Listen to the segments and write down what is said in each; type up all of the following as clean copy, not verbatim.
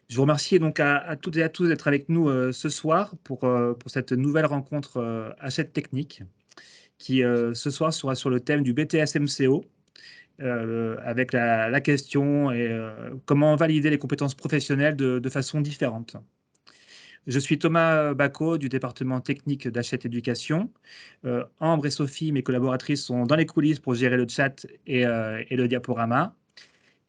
Je vous remercie donc à toutes et à tous d'être avec nous ce soir pour cette nouvelle rencontre Hachette Technique qui ce soir sera sur le thème du BTS MCO avec la question comment valider les compétences professionnelles de façon différente. Je suis Thomas Bacot du département technique d'Hachette Éducation. Ambre et Sophie, mes collaboratrices, sont dans les coulisses pour gérer le chat et le diaporama.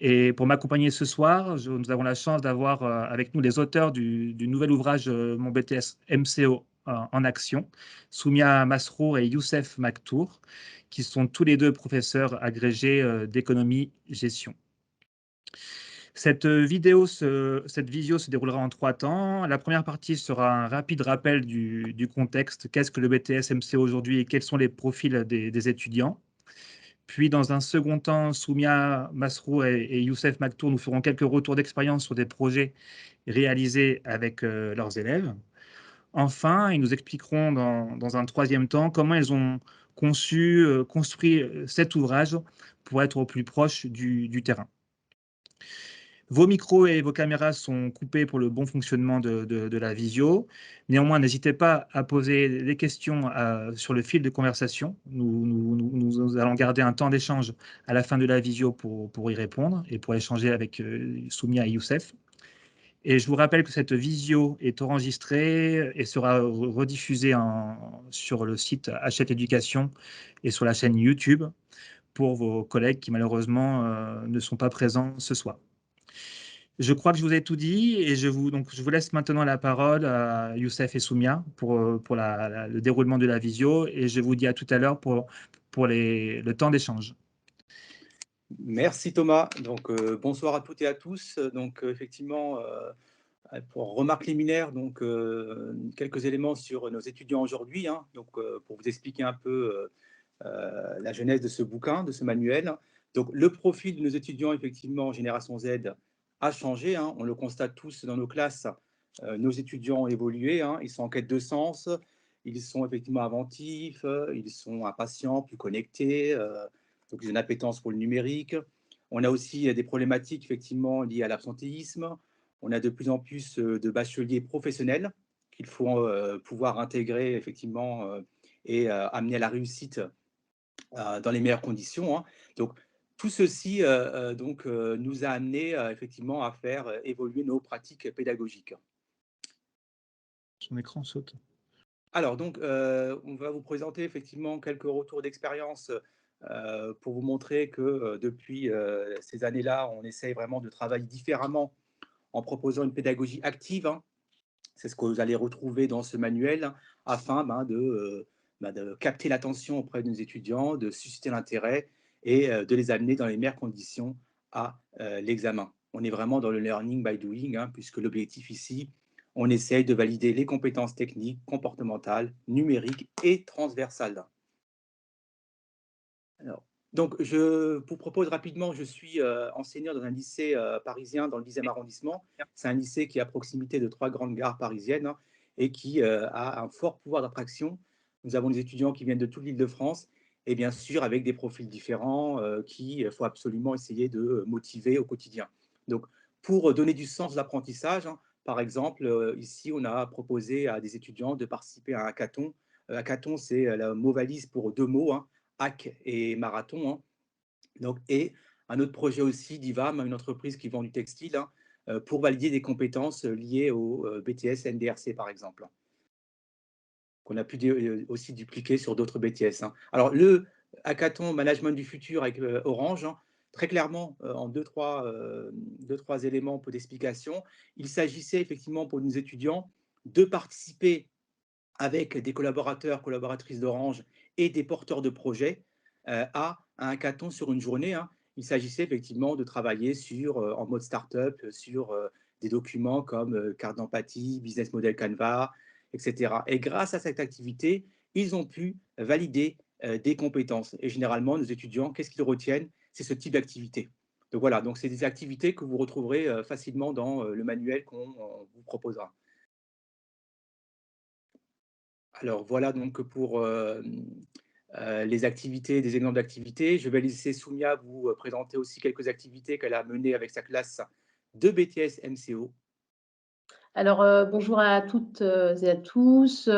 Et pour m'accompagner ce soir, nous avons la chance d'avoir avec nous les auteurs du nouvel ouvrage Mon BTS MCO en action, Soumia Masrour et Youssef Maktour, qui sont tous les deux professeurs agrégés d'économie-gestion. Cette visio se déroulera en 3 temps. La première partie sera un rapide rappel du contexte. Qu'est-ce que le BTS MCO aujourd'hui et quels sont les profils des étudiants? Puis, dans un second temps, Soumia Masrou et Youssef Maktour nous feront quelques retours d'expérience sur des projets réalisés avec leurs élèves. Enfin, ils nous expliqueront dans un troisième temps comment ils ont construit cet ouvrage pour être au plus proche du terrain. Vos micros et vos caméras sont coupés pour le bon fonctionnement de la visio. Néanmoins, n'hésitez pas à poser des questions sur le fil de conversation. Nous allons garder un temps d'échange à la fin de la visio pour y répondre et pour échanger avec Soumia et Youssef. Et je vous rappelle que cette visio est enregistrée et sera rediffusée sur le site Hachette Éducation et sur la chaîne YouTube pour vos collègues qui malheureusement ne sont pas présents ce soir. Je crois que je vous ai tout dit et je vous laisse maintenant la parole à Youssef et Soumia pour le déroulement de la visio et je vous dis à tout à l'heure pour le temps d'échange. Merci Thomas. Donc, bonsoir à toutes et à tous. Donc, effectivement, pour remarque liminaire, donc, quelques éléments sur nos étudiants aujourd'hui, hein. Donc, pour vous expliquer un peu la genèse de ce bouquin, de ce manuel. Donc, le profil de nos étudiants, effectivement, Génération Z, a changé, hein. On le constate tous dans nos classes. Nos étudiants ont évolué, hein. Ils sont en quête de sens, ils sont effectivement inventifs, ils sont impatients, plus connectés, donc ils ont une appétence pour le numérique. On a aussi des problématiques effectivement liées à l'absentéisme. On a de plus en plus de bacheliers professionnels qu'il faut pouvoir intégrer effectivement et amener à la réussite dans les meilleures conditions, hein. Donc, tout ceci nous a amené effectivement à faire évoluer nos pratiques pédagogiques. Son écran saute. Alors donc, on va vous présenter effectivement quelques retours d'expérience pour vous montrer que depuis ces années-là, on essaye vraiment de travailler différemment en proposant une pédagogie active, hein. C'est ce que vous allez retrouver dans ce manuel afin de capter l'attention auprès de nos étudiants, de susciter l'intérêt et de les amener dans les meilleures conditions à l'examen. On est vraiment dans le learning by doing, hein, puisque l'objectif ici, on essaye de valider les compétences techniques, comportementales, numériques et transversales. Alors, donc, je vous propose rapidement, je suis enseignant dans un lycée parisien dans le 10e arrondissement. C'est un lycée qui est à proximité de 3 grandes gares parisiennes, hein, et qui a un fort pouvoir d'attraction. Nous avons des étudiants qui viennent de toute l'Île-de-France et bien sûr avec des profils différents qu'il faut absolument essayer de motiver au quotidien. Donc, pour donner du sens à l'apprentissage, hein, par exemple, ici, on a proposé à des étudiants de participer à un hackathon. Hackathon, c'est le mot valise pour 2 mots, hein, hack et marathon, hein. Donc, et un autre projet aussi d'IVAM, une entreprise qui vend du textile, hein, pour valider des compétences liées au BTS NDRC, par exemple, qu'on a pu aussi dupliquer sur d'autres BTS, hein. Alors, le hackathon Management du futur avec Orange, hein, très clairement, en deux, trois éléments pour d'explication, il s'agissait effectivement pour nos étudiants de participer avec des collaborateurs, collaboratrices d'Orange et des porteurs de projets à un hackathon sur une journée, hein. Il s'agissait effectivement de travailler en mode startup, sur des documents comme carte d'empathie, business model Canva, etc. Et grâce à cette activité, ils ont pu valider des compétences. Et généralement, nos étudiants, qu'est-ce qu'ils retiennent? C'est ce type d'activité. Donc voilà, donc c'est des activités que vous retrouverez facilement dans le manuel qu'on vous proposera. Alors voilà donc pour les activités, des exemples d'activités. Je vais laisser Soumia vous présenter aussi quelques activités qu'elle a menées avec sa classe de BTS MCO? Alors, bonjour à toutes et à tous.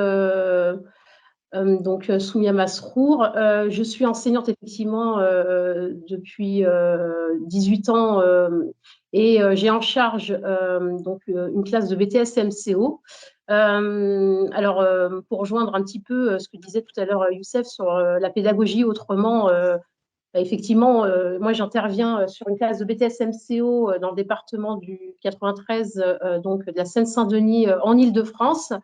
Donc, Soumia Masrour. Je suis enseignante effectivement depuis 18 ans et j'ai en charge donc une classe de BTS MCO. Alors, pour rejoindre un petit peu ce que disait tout à l'heure Youssef sur la pédagogie autrement, effectivement, moi j'interviens sur une classe de BTS MCO dans le département du 93, donc de la Seine-Saint-Denis en Île-de-France.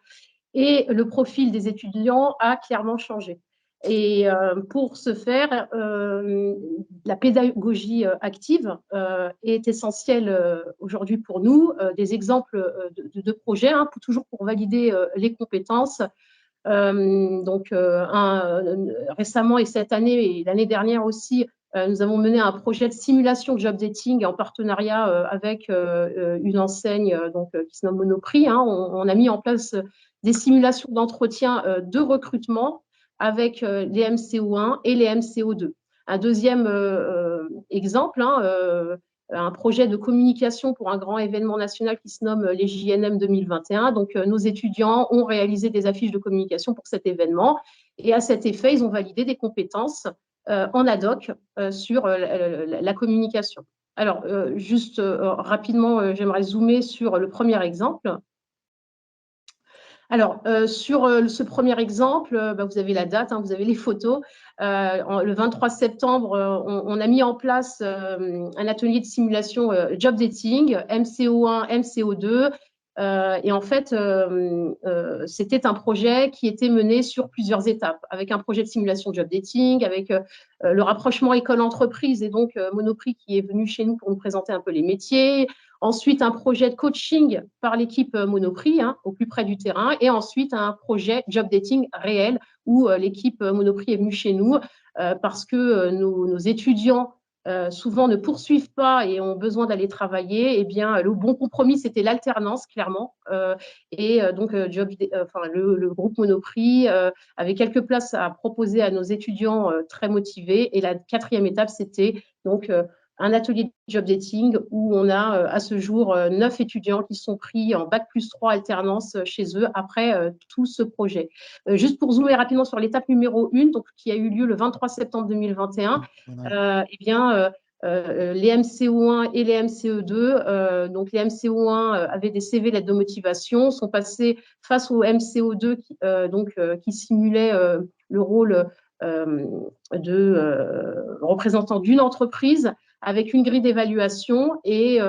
Et le profil des étudiants a clairement changé. Et pour ce faire, la pédagogie active est essentielle aujourd'hui pour nous. Des exemples de projets, hein, toujours pour valider les compétences. Récemment et cette année et l'année dernière aussi, nous avons mené un projet de simulation de job dating en partenariat avec une enseigne qui se nomme Monoprix. Hein. On a mis en place des simulations d'entretien de recrutement avec les MCO1 et les MCO2. Un deuxième exemple, hein, un projet de communication pour un grand événement national qui se nomme les JNM 2021. Donc, nos étudiants ont réalisé des affiches de communication pour cet événement et à cet effet, ils ont validé des compétences en ad hoc sur la communication. Alors, juste rapidement, j'aimerais zoomer sur le premier exemple. Alors, sur ce premier exemple, vous avez la date, hein, vous avez les photos. Le 23 septembre, on a mis en place un atelier de simulation job dating, MCO1, MCO2. Et en fait, c'était un projet qui était mené sur plusieurs étapes, avec un projet de simulation job dating, avec le rapprochement école-entreprise et donc Monoprix qui est venu chez nous pour nous présenter un peu les métiers. Ensuite, un projet de coaching par l'équipe Monoprix, hein, au plus près du terrain. Et ensuite, un projet job dating réel où l'équipe Monoprix est venue chez nous parce que nos étudiants souvent ne poursuivent pas et ont besoin d'aller travailler. Eh bien, le bon compromis, c'était l'alternance, clairement. Le groupe Monoprix avait quelques places à proposer à nos étudiants très motivés. Et la quatrième étape, c'était donc un atelier de job dating où on a à ce jour 9 étudiants qui sont pris en bac+3 alternance chez eux après tout ce projet. Juste pour zoomer rapidement sur l'étape numéro 1, donc, qui a eu lieu le 23 septembre 2021, eh bien, les MCO1 et les MCE2, donc les MCO1 avaient des CV lettres de motivation, sont passés face aux MCO2 qui simulaient le rôle de représentant d'une entreprise avec une grille d'évaluation et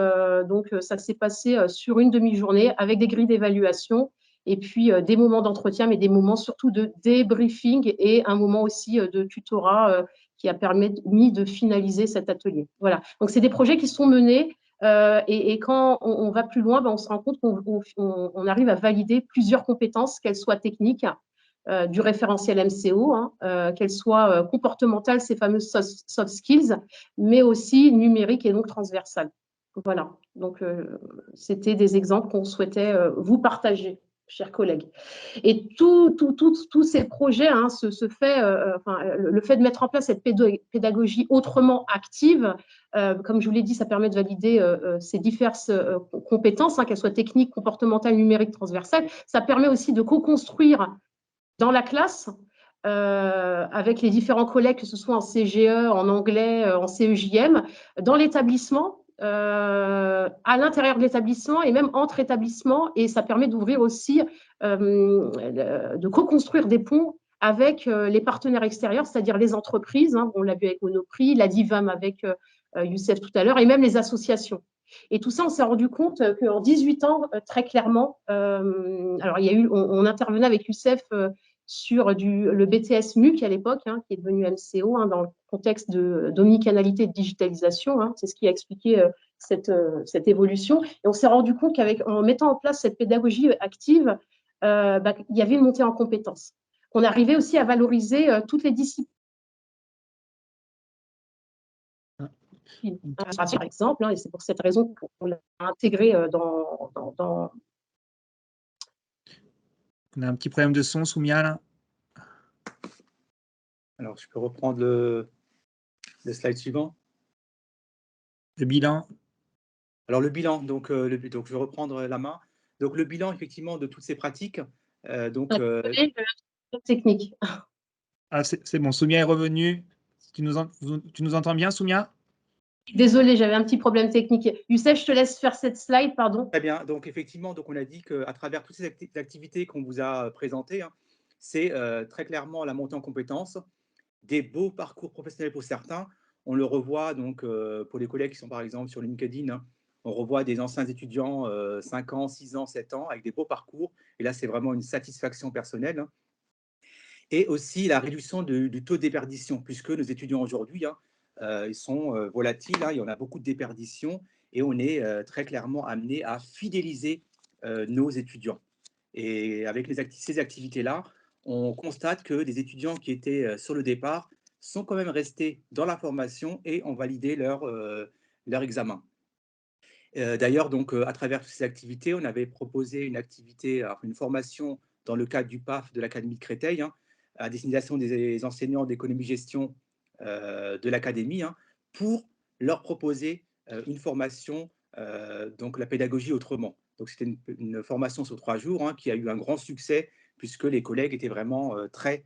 donc ça s'est passé sur une demi-journée avec des grilles d'évaluation et puis des moments d'entretien, mais des moments surtout de débriefing et un moment aussi de tutorat qui a permis de finaliser cet atelier. Voilà, donc c'est des projets qui sont menés et quand on va plus loin, on se rend compte qu'on arrive à valider plusieurs compétences, qu'elles soient techniques, du référentiel MCO, hein, qu'elles soient comportementales, ces fameuses soft skills, mais aussi numériques et donc transversales. Voilà, donc c'était des exemples qu'on souhaitait vous partager, chers collègues. Et tous ces projets, hein, le fait de mettre en place cette pédagogie autrement active, comme je vous l'ai dit, ça permet de valider ces diverses compétences, hein, qu'elles soient techniques, comportementales, numériques, transversales. Ça permet aussi de co-construire dans la classe, avec les différents collègues, que ce soit en CGE, en anglais, en CEJM, dans l'établissement, à l'intérieur de l'établissement et même entre établissements. Et ça permet d'ouvrir aussi, de co-construire des ponts avec les partenaires extérieurs, c'est-à-dire les entreprises, hein, on l'a vu avec Monoprix, la DIVAM avec Youssef tout à l'heure, et même les associations. Et tout ça, on s'est rendu compte qu'en 18 ans, très clairement, alors on intervenait avec Youssef sur le BTS MUC à l'époque, hein, qui est devenu MCO, hein, dans le contexte d'omnicanalité et de digitalisation. Hein, c'est ce qui a expliqué cette évolution. Et on s'est rendu compte qu'en mettant en place cette pédagogie active, il y avait une montée en compétences. On arrivait aussi à valoriser toutes les disciplines. Par exemple, hein, et c'est pour cette raison qu'on l'a intégré dans. On a un petit problème de son, Soumia, là. Alors, je peux reprendre le slide suivant. Le bilan. Alors le bilan, donc, donc je vais reprendre la main. Donc le bilan effectivement de toutes ces pratiques, donc, Désolée, technique. Ah, c'est bon, Soumia est revenue. Tu nous entends bien, Soumia? Désolée, j'avais un petit problème technique. Youssef, je te laisse faire cette slide, pardon. très bien, donc effectivement, donc on a dit qu'à travers toutes ces activités qu'on vous a présentées, hein, c'est très clairement la montée en compétences, des beaux parcours professionnels pour certains. On le revoit donc pour les collègues qui sont par exemple sur LinkedIn, hein, on revoit des anciens étudiants 5 ans, 6 ans, 7 ans avec des beaux parcours. Et là, c'est vraiment une satisfaction personnelle, hein. Et aussi la réduction du taux de déperdition, puisque nos étudiants aujourd'hui, hein, ils sont volatiles, hein, il y en a beaucoup de déperdition et on est très clairement amené à fidéliser nos étudiants. Et avec ces activités-là, on constate que des étudiants qui étaient sur le départ sont quand même restés dans la formation et ont validé leur examen. D'ailleurs, donc, à travers ces activités, on avait proposé une activité, alors une formation dans le cadre du PAF de l'Académie de Créteil, hein, à destination des enseignants d'économie-gestion de l'Académie, hein, pour leur proposer une formation, donc la pédagogie autrement. Donc, c'était une formation sur 3 jours, hein, qui a eu un grand succès puisque les collègues étaient vraiment très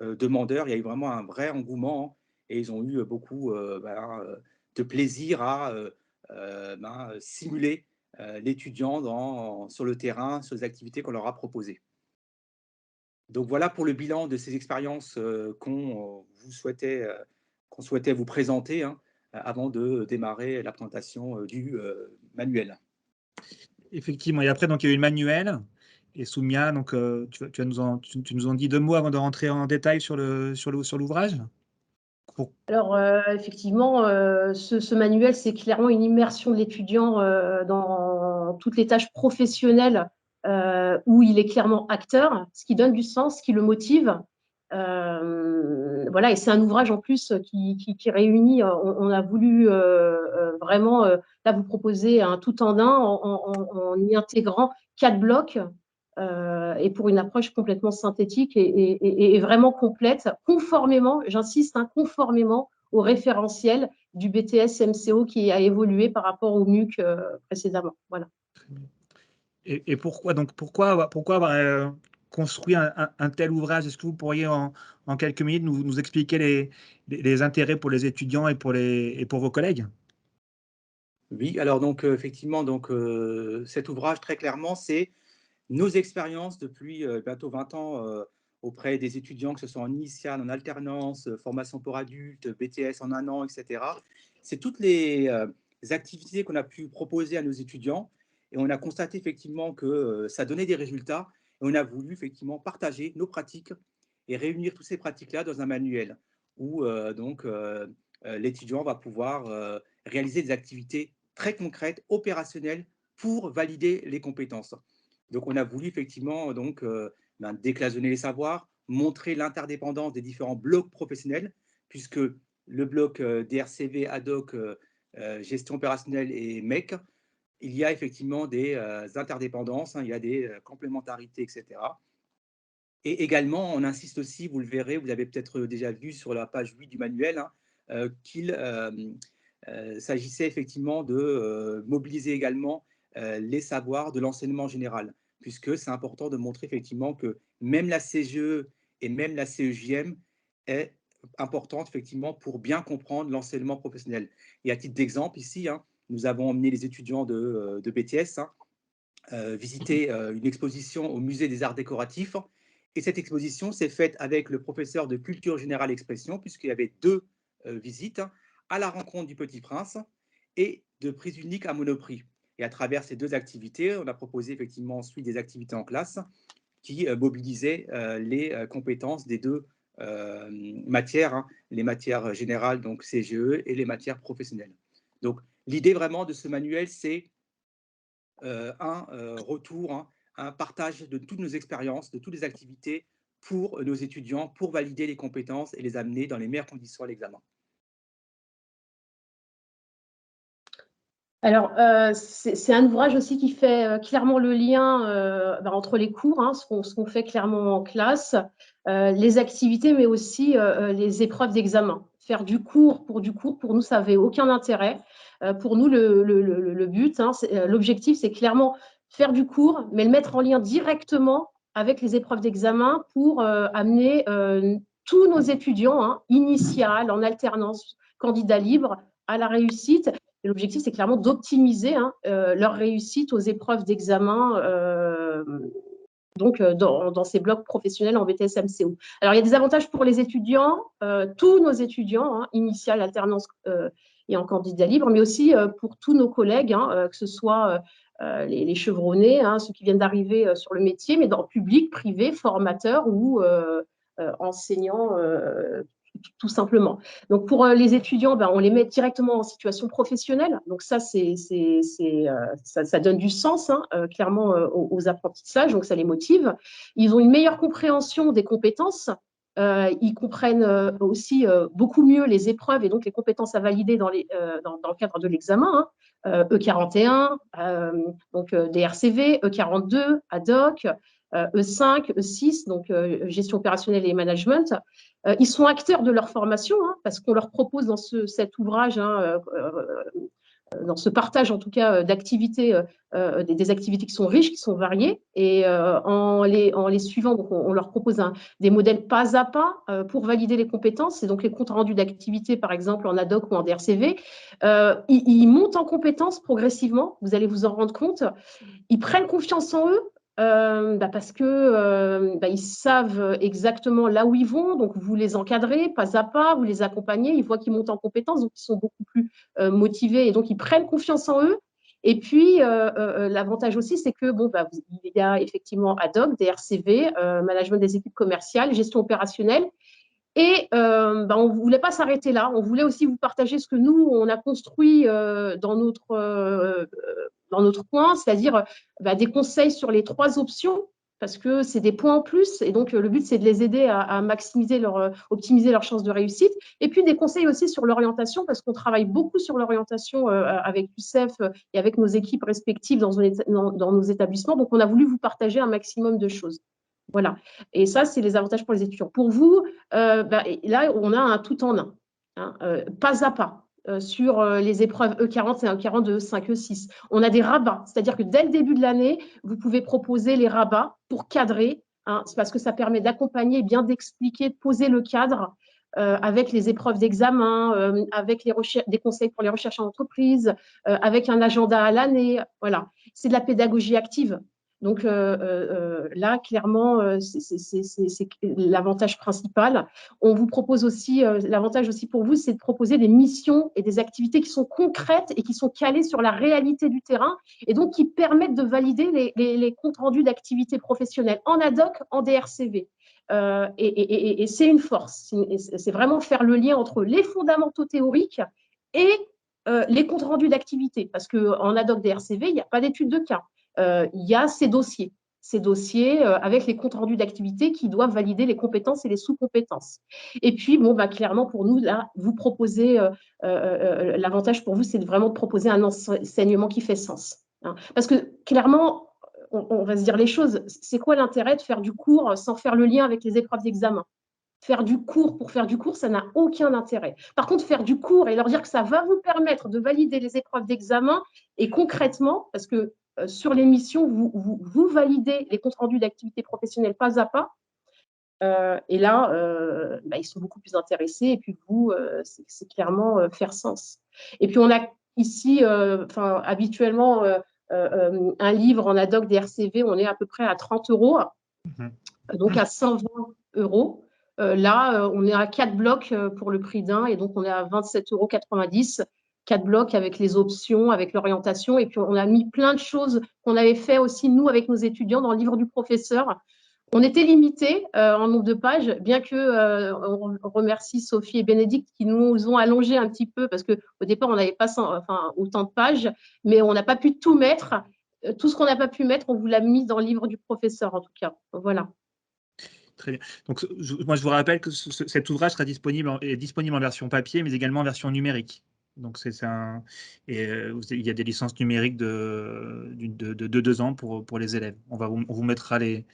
demandeurs. Il y a eu vraiment un vrai engouement, hein, et ils ont eu beaucoup de plaisir à simuler l'étudiant sur le terrain, sur les activités qu'on leur a proposées. Donc voilà pour le bilan de ces expériences qu'on souhaitait vous présenter, hein, avant de démarrer la présentation du manuel. Effectivement. Et après, donc, il y a eu le manuel. Et Soumia, donc, tu nous en dis 2 mots avant de rentrer en détail sur l'ouvrage? Alors, effectivement, ce manuel, c'est clairement une immersion de l'étudiant dans toutes les tâches professionnelles où il est clairement acteur, ce qui donne du sens, ce qui le motive. Voilà, et c'est un ouvrage en plus qui réunit, on a voulu vraiment, là, vous proposer un tout en un en y intégrant 4 blocs et pour une approche complètement synthétique et vraiment complète, conformément, j'insiste, hein, conformément au référentiel du BTS MCO qui a évolué par rapport au MUC précédemment. Voilà. Et pourquoi avoir construit un tel ouvrage? Est-ce que vous pourriez en quelques minutes nous expliquer les intérêts pour les étudiants et pour vos collègues? Oui, alors donc effectivement, donc, cet ouvrage, très clairement, c'est nos expériences depuis bientôt 20 ans auprès des étudiants, que ce soit en initiale, en alternance, formation pour adultes, BTS en 1 an, etc. C'est toutes les activités qu'on a pu proposer à nos étudiants et on a constaté effectivement que ça donnait des résultats et on a voulu effectivement partager nos pratiques et réunir toutes ces pratiques-là dans un manuel où l'étudiant va pouvoir réaliser des activités très concrètes, opérationnelles pour valider les compétences. Donc, on a voulu effectivement donc, décloisonner les savoirs, montrer l'interdépendance des différents blocs professionnels, puisque le bloc DRCV, ADOC, gestion opérationnelle et MEC, il y a effectivement des interdépendances, hein, il y a des complémentarités, etc. Et également, on insiste aussi, vous le verrez, vous l'avez peut-être déjà vu sur la page 8 du manuel, hein, qu'il s'agissait effectivement de mobiliser également les savoirs de l'enseignement général, puisque c'est important de montrer effectivement que même la CGE et même la CEJM est importante effectivement pour bien comprendre l'enseignement professionnel. Et à titre d'exemple, ici, hein, nous avons emmené les étudiants de BTS, hein, visiter une exposition au Musée des Arts Décoratifs. Et cette exposition s'est faite avec le professeur de culture générale expression, puisqu'il y avait 2 visites, hein, à la rencontre du Petit Prince et de prise unique à Monoprix. Et à travers ces 2 activités, on a proposé effectivement ensuite des activités en classe qui mobilisaient les compétences des 2 matières, hein, les matières générales, donc CGE, et les matières professionnelles. Donc, l'idée vraiment de ce manuel, c'est un retour, hein, un partage de toutes nos expériences, de toutes les activités pour nos étudiants, pour valider les compétences et les amener dans les meilleures conditions à l'examen. Alors, c'est un ouvrage aussi qui fait clairement le lien entre les cours, hein, ce qu'on fait clairement en classe, les activités, mais aussi les épreuves d'examen. Faire du cours, pour nous, ça n'avait aucun intérêt. Pour nous, le but, hein, l'objectif, c'est clairement faire du cours, mais le mettre en lien directement avec les épreuves d'examen pour amener tous nos étudiants, hein, initiales, en alternance, candidats libres, à la réussite. Et l'objectif, c'est clairement d'optimiser leur réussite aux épreuves d'examen donc dans ces blocs professionnels en BTS-MCO. Alors, il y a des avantages pour les étudiants, tous nos étudiants, hein, initial, alternance et en candidat libre, mais aussi pour tous nos collègues, hein, que ce soit les chevronnés, hein, ceux qui viennent d'arriver sur le métier, mais dans le public, privé, formateurs ou enseignants tout simplement. Donc, pour les étudiants, ben, on les met directement en situation professionnelle. Donc, ça, ça donne du sens, hein, clairement, aux apprentissages. Donc, ça les motive. Ils ont une meilleure compréhension des compétences. Ils comprennent aussi beaucoup mieux les épreuves et donc les compétences à valider dans le cadre de l'examen. Hein. E41, donc DRCV, E42, ADOC, E5, E6, donc gestion opérationnelle et management. Ils sont acteurs de leur formation, hein, parce qu'on leur propose dans cet ouvrage, hein, dans ce partage en tout cas d'activités, des activités qui sont riches, qui sont variées, et en les suivant, donc on leur propose des modèles pas à pas pour valider les compétences, et donc les comptes rendus d'activités, par exemple en ADOC ou en DRCV, ils montent en compétences progressivement, vous allez vous en rendre compte, ils prennent confiance en eux, parce que ils savent exactement là où ils vont, donc vous les encadrez pas à pas, vous les accompagnez, ils voient qu'ils montent en compétences, donc ils sont beaucoup plus motivés et donc ils prennent confiance en eux. Et puis, l'avantage aussi, c'est que il y a effectivement ADOC, DRCV, management des équipes commerciales, gestion opérationnelle. Et on ne voulait pas s'arrêter là. On voulait aussi vous partager ce que nous, on a construit dans notre coin, c'est-à-dire des conseils sur les 3 options, parce que c'est des points en plus. Et donc, le but, c'est de les aider à maximiser optimiser leurs chances de réussite. Et puis, des conseils aussi sur l'orientation, parce qu'on travaille beaucoup sur l'orientation avec l'UCEF et avec nos équipes respectives dans nos établissements. Donc, on a voulu vous partager un maximum de choses. Voilà. Et ça, c'est les avantages pour les étudiants. Pour vous, là, on a un tout en un, hein, pas à pas, sur les épreuves E40 et E42, E5, E6. On a des rabats, c'est-à-dire que dès le début de l'année, vous pouvez proposer les rabats pour cadrer, hein, c'est parce que ça permet d'accompagner, bien d'expliquer, de poser le cadre avec les épreuves d'examen, avec des conseils pour les recherches en entreprise, avec un agenda à l'année. Voilà. C'est de la pédagogie active. Donc là, clairement, c'est l'avantage principal. On vous propose aussi, l'avantage aussi pour vous, c'est de proposer des missions et des activités qui sont concrètes et qui sont calées sur la réalité du terrain et donc qui permettent de valider les comptes rendus d'activités professionnelles en ADOC, en DRCV. Et c'est une force. C'est vraiment faire le lien entre les fondamentaux théoriques et les comptes rendus d'activités. Parce qu'en ADOC, DRCV, il n'y a pas d'études de cas. Il y a ces dossiers avec les comptes rendus d'activité qui doivent valider les compétences et les sous-compétences. Et puis, clairement, pour nous, là, vous proposez, l'avantage pour vous, c'est vraiment de proposer un enseignement qui fait sens. Hein. Parce que, clairement, on va se dire les choses, c'est quoi l'intérêt de faire du cours sans faire le lien avec les épreuves d'examen? Faire du cours pour faire du cours, ça n'a aucun intérêt. Par contre, faire du cours et leur dire que ça va vous permettre de valider les épreuves d'examen et concrètement, parce que sur l'émission, vous validez les comptes rendus d'activité professionnelle pas à pas. Et là, ils sont beaucoup plus intéressés. Et puis vous, c'est clairement faire sens. Et puis on a ici, habituellement, un livre en ADOC DRCV, on est à peu près à 30 €, donc à 120 €. Là, on est à 4 blocs pour le prix d'un, et donc on est à 27,90 €. 4 blocs avec les options, avec l'orientation. Et puis, on a mis plein de choses qu'on avait fait aussi, nous, avec nos étudiants, dans le livre du professeur. On était limité en nombre de pages, bien que on remercie Sophie et Bénédicte qui nous ont allongé un petit peu, parce qu'au départ, on n'avait pas autant de pages, mais on n'a pas pu tout mettre. Tout ce qu'on n'a pas pu mettre, on vous l'a mis dans le livre du professeur, en tout cas. Voilà. Très bien. Donc, moi, je vous rappelle que cet ouvrage est disponible en version papier, mais également en version numérique. Donc, il y a des licences numériques de 2 ans pour les élèves. On vous mettra les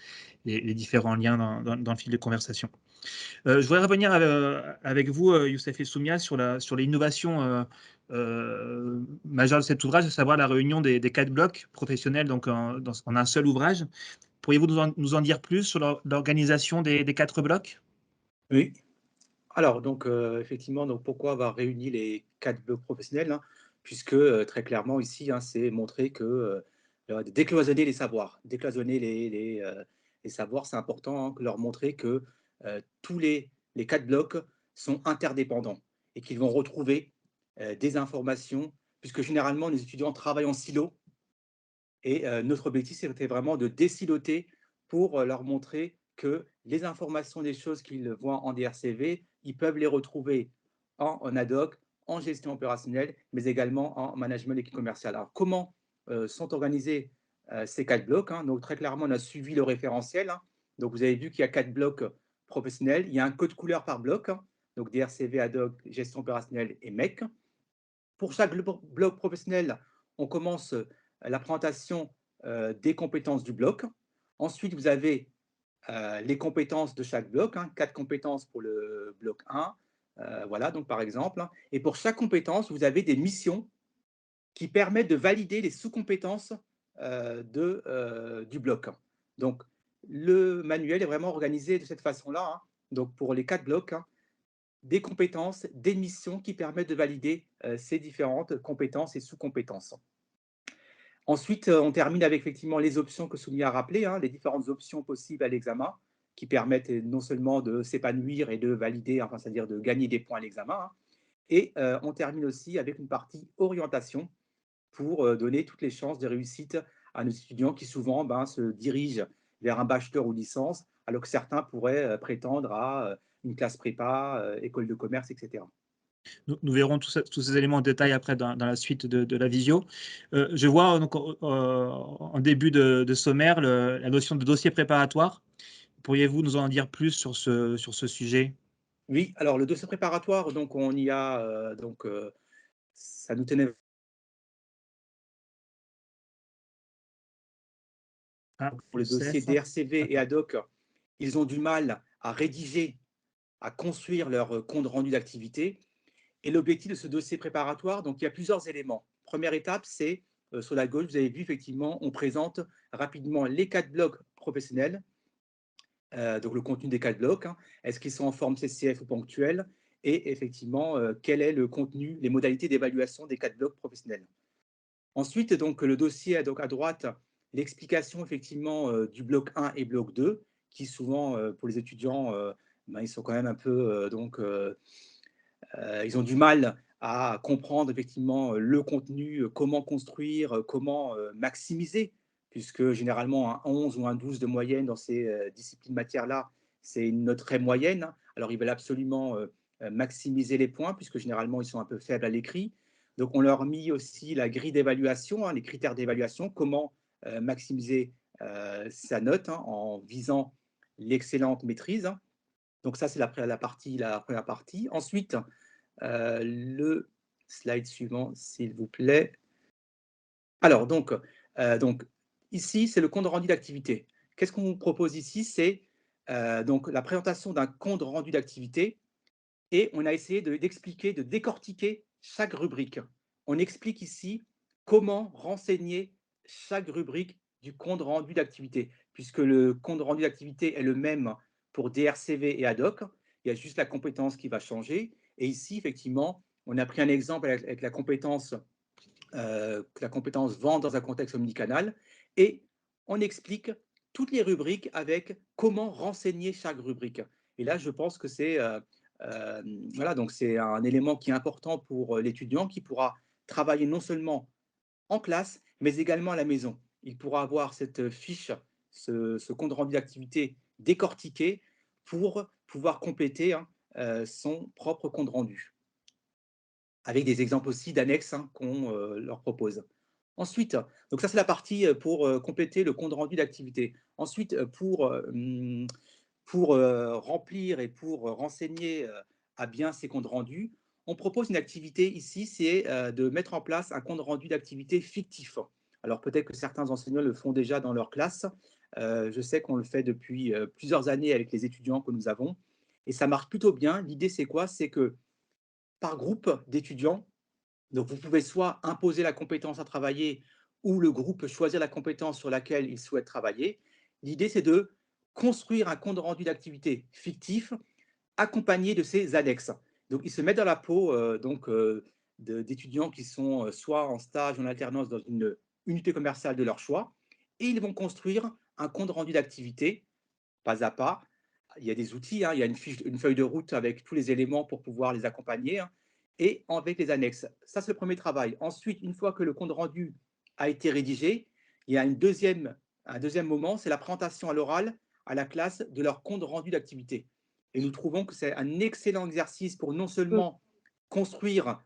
différents liens dans le fil de conversation. Je voudrais revenir avec vous, Youssef et Soumia, sur l'innovation majeure de cet ouvrage, à savoir la réunion des 4 blocs professionnels donc en un seul ouvrage. Pourriez-vous nous en dire plus sur l'organisation des 4 blocs? Oui. Alors, donc, effectivement, donc, pourquoi avoir réuni les 4 blocs professionnels, hein, puisque très clairement, ici, hein, c'est montrer que décloisonner les savoirs. Décloisonner les savoirs, c'est important, hein, leur montrer que tous les 4 blocs sont interdépendants et qu'ils vont retrouver des informations, puisque généralement, les étudiants travaillent en silo. Et notre objectif, c'était vraiment de désiloter pour leur montrer que les informations des choses qu'ils voient en DRCV, ils peuvent les retrouver en ad hoc, en gestion opérationnelle, mais également en management d'équipe commerciale. Alors, comment sont organisés ces 4 blocs, hein? Donc, très clairement, on a suivi le référentiel, hein. Donc, vous avez vu qu'il y a 4 blocs professionnels. Il y a un code couleur par bloc, hein. Donc DRCV, ad hoc, gestion opérationnelle et MEC. Pour chaque bloc professionnel, on commence la présentation des compétences du bloc. Ensuite, vous avez les compétences de chaque bloc, hein, 4 compétences pour le bloc 1, voilà, donc par exemple. Hein. Et pour chaque compétence, vous avez des missions qui permettent de valider les sous-compétences du bloc. Donc, le manuel est vraiment organisé de cette façon-là. Hein. Donc, pour les 4 blocs, hein, des compétences, des missions qui permettent de valider ces différentes compétences et sous-compétences. Ensuite, on termine avec effectivement les options que Soumia a rappelées, hein, les différentes options possibles à l'examen qui permettent non seulement de s'épanouir et de valider, enfin, c'est-à-dire de gagner des points à l'examen. Hein, et on termine aussi avec une partie orientation pour donner toutes les chances de réussite à nos étudiants qui souvent se dirigent vers un bachelor ou licence, alors que certains pourraient prétendre à une classe prépa, école de commerce, etc. Nous verrons tous ces éléments en détail après dans la suite de la visio. Je vois donc, en début de sommaire la notion de dossier préparatoire. Pourriez-vous nous en dire plus sur ce sujet? Oui, alors le dossier préparatoire, donc on y a, ça nous tenait Ah, pour les dossiers Youssef? DRCV et ad hoc, ils ont du mal à rédiger, à construire leur compte rendu d'activité. Et l'objectif de ce dossier préparatoire, donc il y a plusieurs éléments. Première étape, c'est sur la gauche, vous avez vu effectivement, on présente rapidement les 4 blocs professionnels, donc le contenu des 4 blocs, hein. Est-ce qu'ils sont en forme CCF ou ponctuelle, et effectivement, quel est le contenu, les modalités d'évaluation des 4 blocs professionnels. Ensuite, donc, le dossier, donc, à droite, l'explication effectivement du bloc 1 et bloc 2, qui souvent, pour les étudiants, ils sont quand même un peu, ils ont du mal à comprendre effectivement le contenu, comment construire, comment maximiser, puisque généralement un 11 ou un 12 de moyenne dans ces disciplines matières-là, c'est une note très moyenne. Alors ils veulent absolument maximiser les points, puisque généralement ils sont un peu faibles à l'écrit. Donc on leur a mis aussi la grille d'évaluation, hein, les critères d'évaluation, comment maximiser sa note, hein, en visant l'excellente maîtrise. Donc ça, c'est la première partie. Ensuite, le slide suivant, s'il vous plaît. Alors, donc ici, c'est le compte rendu d'activité. Qu'est-ce qu'on vous propose ici? C'est donc la présentation d'un compte rendu d'activité et on a essayé d'expliquer, de décortiquer chaque rubrique. On explique ici comment renseigner chaque rubrique du compte rendu d'activité, puisque le compte rendu d'activité est le même pour DRCV et ad hoc. Il y a juste la compétence qui va changer. Et ici, effectivement, on a pris un exemple avec la compétence vente dans un contexte omnicanal et on explique toutes les rubriques avec comment renseigner chaque rubrique. Et là, je pense que c'est voilà, donc c'est un élément qui est important pour l'étudiant qui pourra travailler non seulement en classe, mais également à la maison. Il pourra avoir cette fiche, ce compte rendu d'activité décortiqué pour pouvoir compléter, hein, son propre compte rendu, avec des exemples aussi d'annexes, hein, qu'on leur propose. Ensuite, donc ça c'est la partie pour compléter le compte rendu d'activité. Ensuite, pour remplir et pour renseigner à bien ces comptes rendus, on propose une activité ici, c'est de mettre en place un compte rendu d'activité fictif. Alors peut-être que certains enseignants le font déjà dans leur classe. Je sais qu'on le fait depuis plusieurs années avec les étudiants que nous avons et ça marche plutôt bien. L'idée, c'est quoi? C'est que par groupe d'étudiants, donc vous pouvez soit imposer la compétence à travailler ou le groupe peut choisir la compétence sur laquelle il souhaite travailler. L'idée, c'est de construire un compte rendu d'activité fictif accompagné de ces annexes. Donc, ils se mettent dans la peau d'étudiants qui sont soit en stage, en alternance dans une unité commerciale de leur choix, et ils vont construire un compte rendu d'activité, pas à pas. Il y a des outils, hein, il y a une feuille de route avec tous les éléments pour pouvoir les accompagner, hein, et avec les annexes. Ça, c'est le premier travail. Ensuite, une fois que le compte rendu a été rédigé, il y a un deuxième moment, c'est la présentation à l'oral à la classe de leur compte rendu d'activité. Et nous trouvons que c'est un excellent exercice pour non seulement construire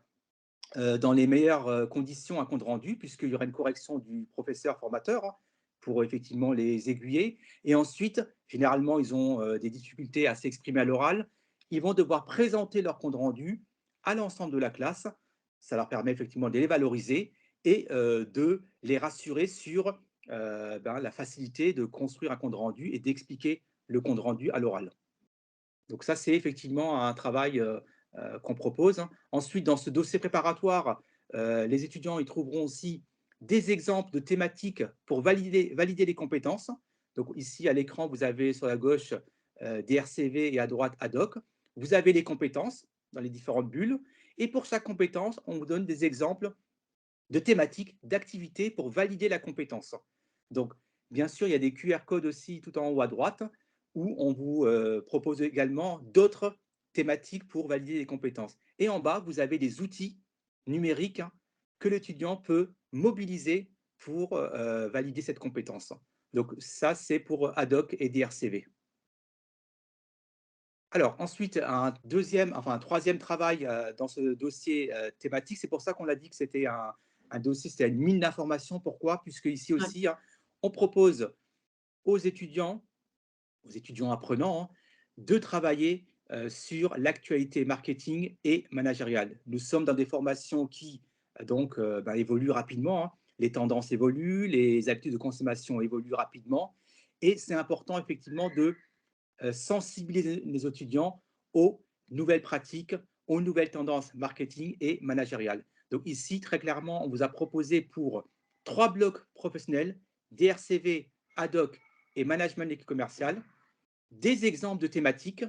dans les meilleures conditions un compte rendu, puisqu'il y aura une correction du professeur formateur, hein, pour effectivement les aiguiller. Et ensuite, généralement, ils ont des difficultés à s'exprimer à l'oral. Ils vont devoir présenter leur compte rendu à l'ensemble de la classe. Ça leur permet effectivement de les valoriser et de les rassurer sur la facilité de construire un compte rendu et d'expliquer le compte rendu à l'oral. Donc ça, c'est effectivement un travail qu'on propose, hein. Ensuite, dans ce dossier préparatoire, les étudiants y trouveront aussi des exemples de thématiques pour valider les compétences. Donc ici, à l'écran, vous avez sur la gauche des RCV et à droite ad hoc. Vous avez les compétences dans les différentes bulles. Et pour chaque compétence, on vous donne des exemples de thématiques, d'activités pour valider la compétence. Donc, bien sûr, il y a des QR codes aussi tout en haut à droite où on vous propose également d'autres thématiques pour valider les compétences. Et en bas, vous avez des outils numériques, hein, que l'étudiant peut mobiliser pour valider cette compétence. Donc ça, c'est pour ADOC et DRCV. Alors ensuite, un troisième travail dans ce dossier thématique, c'est pour ça qu'on a dit que c'était un dossier, c'était une mine d'informations. Pourquoi? Puisque ici aussi, hein, on propose aux étudiants apprenants, hein, de travailler sur l'actualité marketing et managériale. Nous sommes dans des formations qui évoluent rapidement, hein. Les tendances évoluent, les habitudes de consommation évoluent rapidement et c'est important effectivement de sensibiliser les étudiants aux nouvelles pratiques, aux nouvelles tendances marketing et managériales. Donc ici, très clairement, on vous a proposé pour 3 blocs professionnels, DRCV, ADOC et management d'équipe commerciale, des exemples de thématiques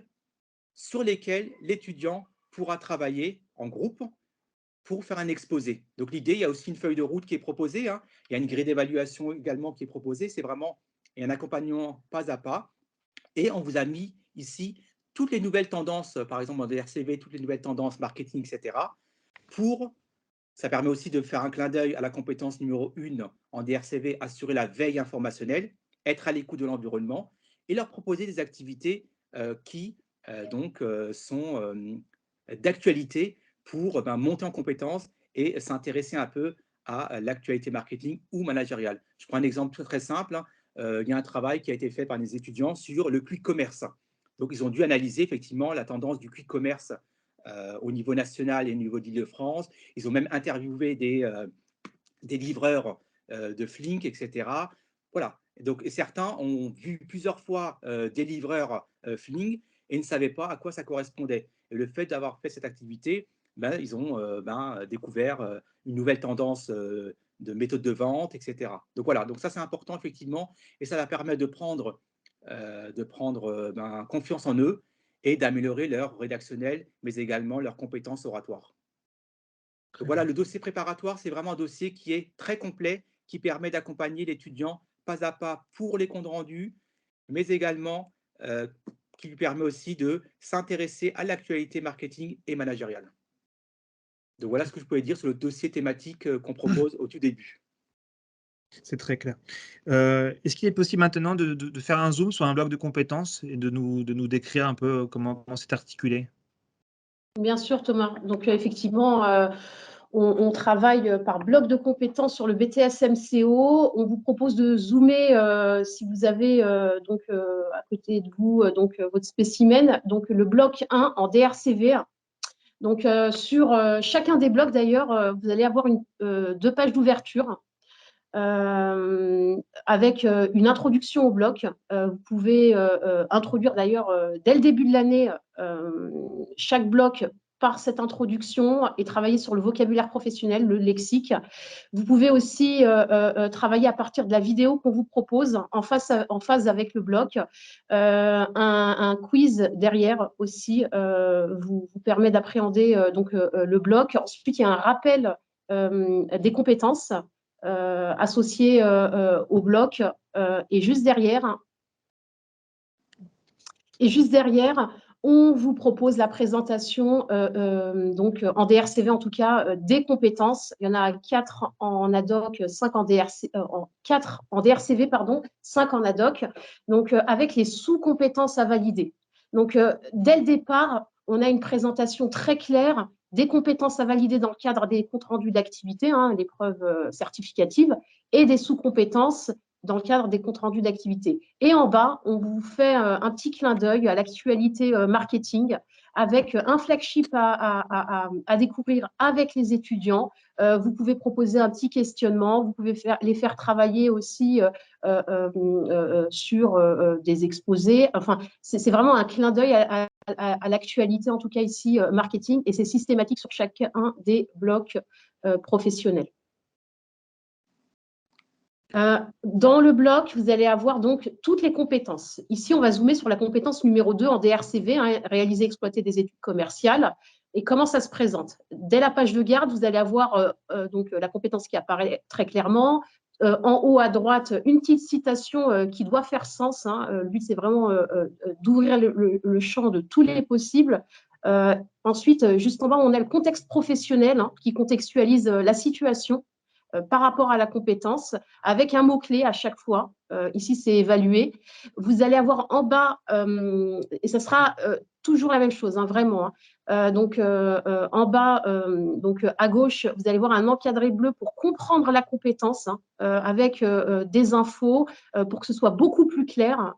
sur lesquelles l'étudiant pourra travailler en groupe pour faire un exposé. Donc l'idée, il y a aussi une feuille de route qui est proposée, hein. Il y a une grille d'évaluation également qui est proposée. C'est vraiment un accompagnement pas à pas. Et on vous a mis ici toutes les nouvelles tendances, par exemple dans DRCV, toutes les nouvelles tendances marketing, etc. Ça permet aussi de faire un clin d'œil à la compétence numéro 1 en DRCV, assurer la veille informationnelle, être à l'écoute de l'environnement et leur proposer des activités qui sont d'actualité pour monter en compétences et s'intéresser un peu à l'actualité marketing ou managériale. Je prends un exemple très simple, hein. Il y a un travail qui a été fait par les étudiants sur le quick commerce. Donc, ils ont dû analyser effectivement la tendance du quick commerce au niveau national et au niveau d'Île-de-France. Ils ont même interviewé des livreurs de Flink, etc. Voilà. Donc, certains ont vu plusieurs fois des livreurs Flink et ne savaient pas à quoi ça correspondait. Et le fait d'avoir fait cette activité, ils ont découvert une nouvelle tendance de méthode de vente, etc. Donc voilà, donc ça c'est important effectivement, et ça va permettre de prendre confiance en eux et d'améliorer leur rédactionnel, mais également leurs compétences oratoires. Donc voilà, le dossier préparatoire, c'est vraiment un dossier qui est très complet, qui permet d'accompagner l'étudiant pas à pas pour les comptes rendus, mais également qui lui permet aussi de s'intéresser à l'actualité marketing et managériale. Donc voilà ce que je pouvais dire sur le dossier thématique qu'on propose au tout début. C'est très clair. Est-ce qu'il est possible maintenant de faire un zoom sur un bloc de compétences et de nous décrire un peu comment c'est articulé? Bien sûr, Thomas. Donc, effectivement, on travaille par bloc de compétences sur le BTS MCO. On vous propose de zoomer si vous avez à côté de vous votre spécimen. Donc, le bloc 1 en DRCV. Donc, sur chacun des blocs, d'ailleurs, vous allez avoir 2 pages d'ouverture avec une introduction au bloc. Vous pouvez introduire, d'ailleurs, dès le début de l'année, chaque bloc par cette introduction et travailler sur le vocabulaire professionnel, le lexique. Vous pouvez aussi travailler à partir de la vidéo qu'on vous propose en phase avec le bloc. Un quiz derrière aussi vous permet d'appréhender le bloc. Ensuite, il y a un rappel des compétences associées au bloc et juste derrière, on vous propose la présentation, donc en DRCV en tout cas, des compétences. Il y en a 4 en ADOC, 5 en DRCV, pardon, 5 en ADOC, donc avec les sous-compétences à valider. Donc, dès le départ, on a une présentation très claire des compétences à valider dans le cadre des comptes rendus d'activité, hein, l'épreuve certificative, et des sous-compétences dans le cadre des comptes rendus d'activité. Et en bas, on vous fait un petit clin d'œil à l'actualité marketing avec un flagship à découvrir avec les étudiants. Vous pouvez proposer un petit questionnement, vous pouvez les faire travailler aussi sur des exposés. Enfin, c'est vraiment un clin d'œil à l'actualité, en tout cas ici, marketing, et c'est systématique sur chacun des blocs professionnels. Dans le bloc, vous allez avoir donc toutes les compétences. Ici, on va zoomer sur la compétence numéro 2 en DRCV, hein, réaliser, exploiter des études commerciales. Et comment ça se présente? Dès la page de garde, vous allez avoir donc la compétence qui apparaît très clairement. En haut à droite, une petite citation qui doit faire sens. Hein. Le but, c'est vraiment d'ouvrir le champ de tous les possibles. Ensuite, juste en bas, on a le contexte professionnel hein, qui contextualise la situation par rapport à la compétence, avec un mot-clé à chaque fois. Ici, c'est évaluer. Vous allez avoir en bas, et ça sera toujours la même chose, hein, vraiment. Hein. Donc, en bas, donc, à gauche, vous allez voir un encadré bleu pour comprendre la compétence, hein, avec des infos pour que ce soit beaucoup plus clair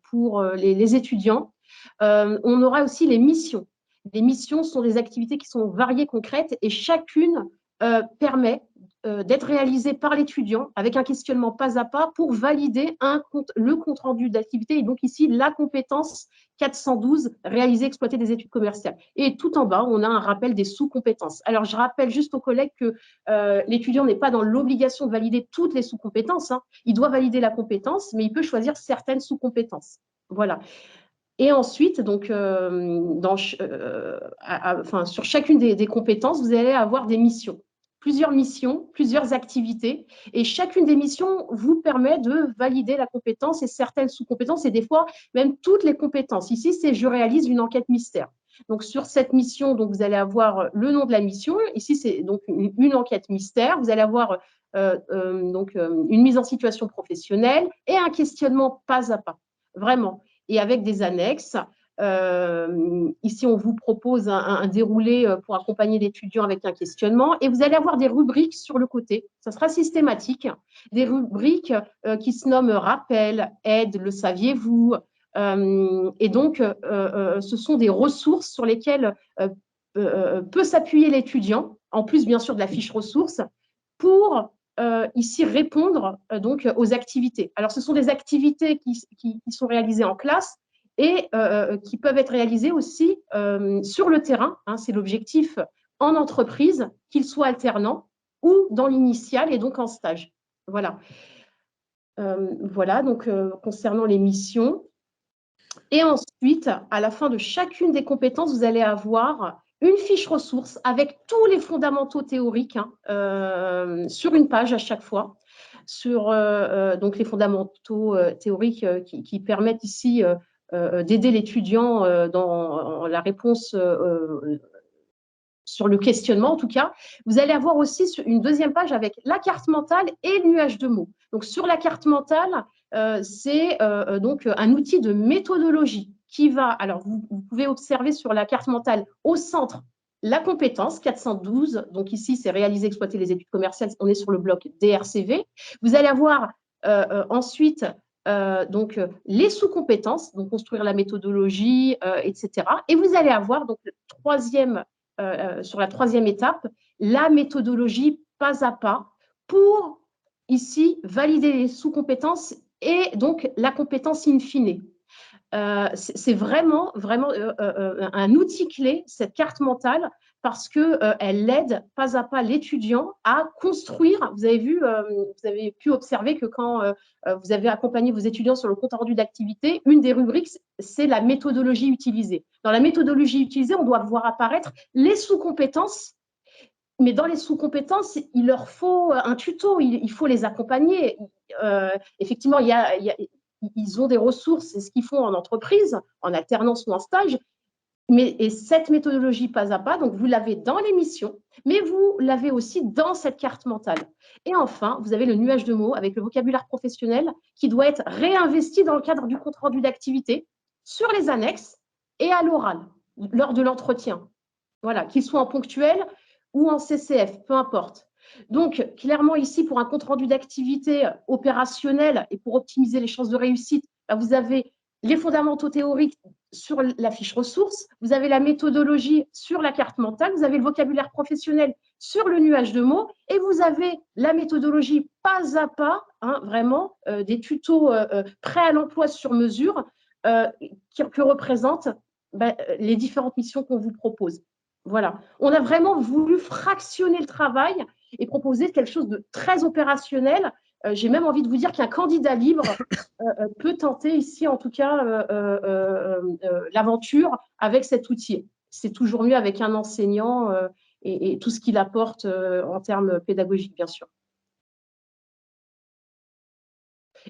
pour les étudiants. On aura aussi les missions. Les missions sont des activités qui sont variées, concrètes, et chacune permet d'être réalisé par l'étudiant avec un questionnement pas à pas pour valider le compte rendu d'activité et donc ici la compétence 412, réaliser, exploiter des études commerciales. Et tout en bas, on a un rappel des sous-compétences. Alors, je rappelle juste aux collègues que l'étudiant n'est pas dans l'obligation de valider toutes les sous-compétences. Hein. Il doit valider la compétence, mais il peut choisir certaines sous-compétences. Voilà. Et ensuite, donc, sur chacune des compétences, vous allez avoir des missions. Plusieurs missions, plusieurs activités, et chacune des missions vous permet de valider la compétence et certaines sous-compétences, et des fois, même toutes les compétences. Ici, c'est « je réalise une enquête mystère ». Donc, sur cette mission, donc, vous allez avoir le nom de la mission. Ici, c'est donc une enquête mystère. Vous allez avoir une mise en situation professionnelle et un questionnement pas à pas, vraiment. Et avec des annexes. Ici, on vous propose un déroulé pour accompagner l'étudiant avec un questionnement. Et vous allez avoir des rubriques sur le côté. Ça sera systématique. Des rubriques qui se nomment rappel, aide, le saviez-vous. Et donc, ce sont des ressources sur lesquelles peut s'appuyer l'étudiant, en plus, bien sûr, de la fiche ressources, pour ici répondre donc aux activités. Alors, ce sont des activités qui sont réalisées en classe et qui peuvent être réalisées aussi sur le terrain. Hein, c'est l'objectif en entreprise, qu'il soit alternant ou dans l'initial et donc en stage. Voilà. Voilà, donc concernant les missions. Et ensuite, à la fin de chacune des compétences, vous allez avoir une fiche ressource avec tous les fondamentaux théoriques hein, sur une page à chaque fois, sur donc les fondamentaux théoriques qui permettent ici d'aider l'étudiant dans la réponse sur le questionnement en tout cas. Vous allez avoir aussi une deuxième page avec la carte mentale et le nuage de mots. Donc sur la carte mentale, c'est donc un outil de méthodologie qui va, alors vous pouvez observer sur la carte mentale au centre la compétence 412, donc ici c'est réaliser, exploiter les études commerciales, on est sur le bloc DRCV. Vous allez avoir ensuite donc les sous-compétences, donc construire la méthodologie, etc. Et vous allez avoir donc le troisième sur la troisième étape, la méthodologie pas à pas pour, ici, valider les sous-compétences et donc la compétence in fine. C'est vraiment, vraiment un outil clé, cette carte mentale, parce qu'elle aide pas à pas l'étudiant à construire. Vous avez vu, vous avez pu observer que quand vous avez accompagné vos étudiants sur le compte rendu d'activité, une des rubriques, c'est la méthodologie utilisée. Dans la méthodologie utilisée, on doit voir apparaître les sous-compétences, mais dans les sous-compétences, il leur faut un tuto, il faut les accompagner. Effectivement, ils ont des ressources, c'est ce qu'ils font en entreprise, en alternance ou en stage, et cette méthodologie pas à pas, donc vous l'avez dans les missions, mais vous l'avez aussi dans cette carte mentale. Et enfin, vous avez le nuage de mots avec le vocabulaire professionnel qui doit être réinvesti dans le cadre du compte rendu d'activité, sur les annexes et à l'oral, lors de l'entretien. Voilà, qu'il soit en ponctuel ou en CCF, peu importe. Donc, clairement, ici, pour un compte-rendu d'activité opérationnelle et pour optimiser les chances de réussite, vous avez les fondamentaux théoriques sur la fiche ressources, vous avez la méthodologie sur la carte mentale, vous avez le vocabulaire professionnel sur le nuage de mots et vous avez la méthodologie pas à pas, vraiment, des tutos prêts à l'emploi sur mesure que représentent les différentes missions qu'on vous propose. Voilà. On a vraiment voulu fractionner le travail et proposer quelque chose de très opérationnel. J'ai même envie de vous dire qu'un candidat libre peut tenter ici, en tout cas, l'aventure avec cet outil. C'est toujours mieux avec un enseignant et tout ce qu'il apporte en termes pédagogiques, bien sûr.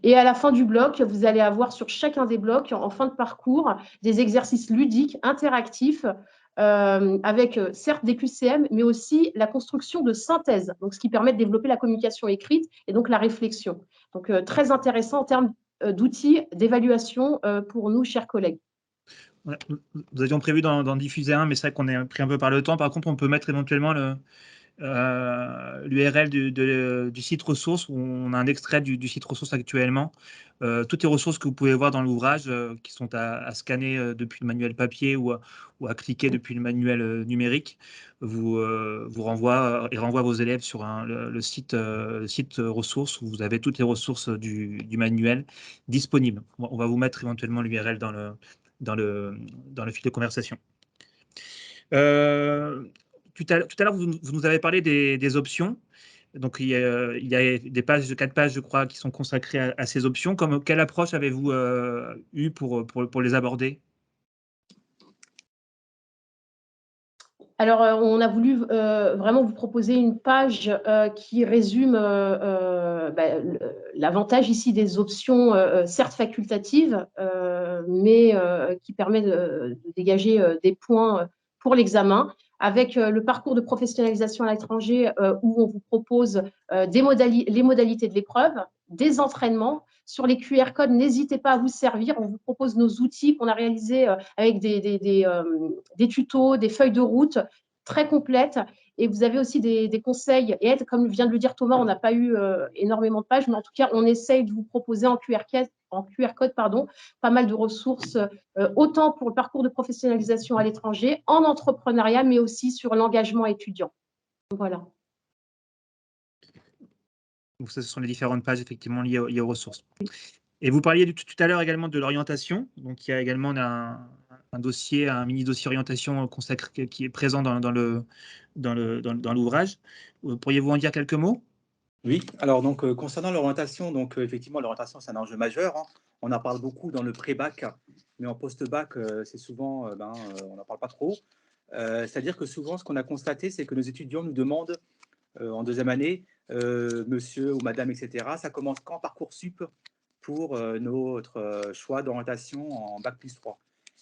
Et à la fin du bloc, vous allez avoir sur chacun des blocs, en fin de parcours, des exercices ludiques, interactifs, avec certes des QCM, mais aussi la construction de synthèse, donc ce qui permet de développer la communication écrite et donc la réflexion. Donc très intéressant en termes d'outils d'évaluation pour nous, chers collègues. Ouais, nous avions prévu d'en diffuser un, mais c'est vrai qu'on est pris un peu par le temps. Par contre, on peut mettre éventuellement l'URL du site ressources, où on a un extrait du site ressources actuellement. Toutes les ressources que vous pouvez voir dans l'ouvrage, qui sont à scanner depuis le manuel papier ou à cliquer depuis le manuel numérique, vous renvoie vos élèves sur le site ressources, où vous avez toutes les ressources du manuel disponibles. On va vous mettre éventuellement l'URL dans le fil de conversation. Tout à l'heure, vous nous avez parlé des options. Donc, il y a des pages, 4 pages, je crois, qui sont consacrées à ces options. Quelle approche avez-vous eu pour les aborder? Alors, on a voulu vraiment vous proposer une page qui résume l'avantage ici des options, certes facultatives, mais qui permet de dégager des points pour l'examen, avec le parcours de professionnalisation à l'étranger où on vous propose les modalités de l'épreuve, des entraînements. Sur les QR codes, n'hésitez pas à vous servir. On vous propose nos outils qu'on a réalisés avec des tutos, des feuilles de route très complètes. Et vous avez aussi des conseils et aides. Comme vient de le dire Thomas, on n'a pas eu énormément de pages, mais en tout cas, on essaye de vous proposer en QR code, pas mal de ressources, autant pour le parcours de professionnalisation à l'étranger, en entrepreneuriat, mais aussi sur l'engagement étudiant. Voilà. Donc, ça, ce sont les différentes pages effectivement liées aux ressources. Et vous parliez tout à l'heure également de l'orientation. Donc, il y a également un dossier, un mini dossier orientation consacré qui est présent dans l'ouvrage. Pourriez-vous en dire quelques mots? Oui, alors donc concernant l'orientation, donc effectivement l'orientation c'est un enjeu majeur, hein. On en parle beaucoup dans le pré-bac, mais en post-bac c'est souvent on n'en parle pas trop. C'est-à-dire que souvent ce qu'on a constaté c'est que nos étudiants nous demandent en deuxième année, monsieur ou madame, etc. Ça commence quand Parcoursup pour notre choix d'orientation en bac plus 3.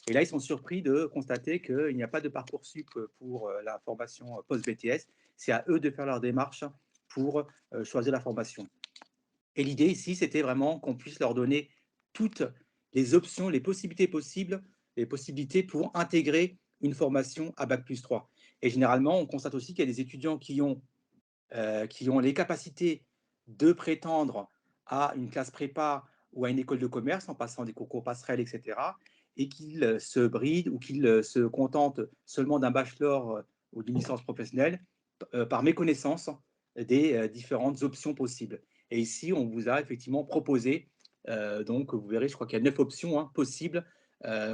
Et là, ils sont surpris de constater qu'il n'y a pas de Parcoursup pour la formation post-BTS. C'est à eux de faire leur démarche pour choisir la formation. Et l'idée ici, c'était vraiment qu'on puisse leur donner toutes les options, les possibilités possibles, les possibilités pour intégrer une formation à bac plus 3. Et généralement, on constate aussi qu'il y a des étudiants qui ont les capacités de prétendre à une classe prépa ou à une école de commerce en passant des concours passerelles, etc., et qu'ils se brident ou qu'ils se contentent seulement d'un bachelor ou d'une licence professionnelle par méconnaissance des différentes options possibles. Et ici, on vous a effectivement proposé, donc vous verrez, je crois qu'il y a 9 options hein, possibles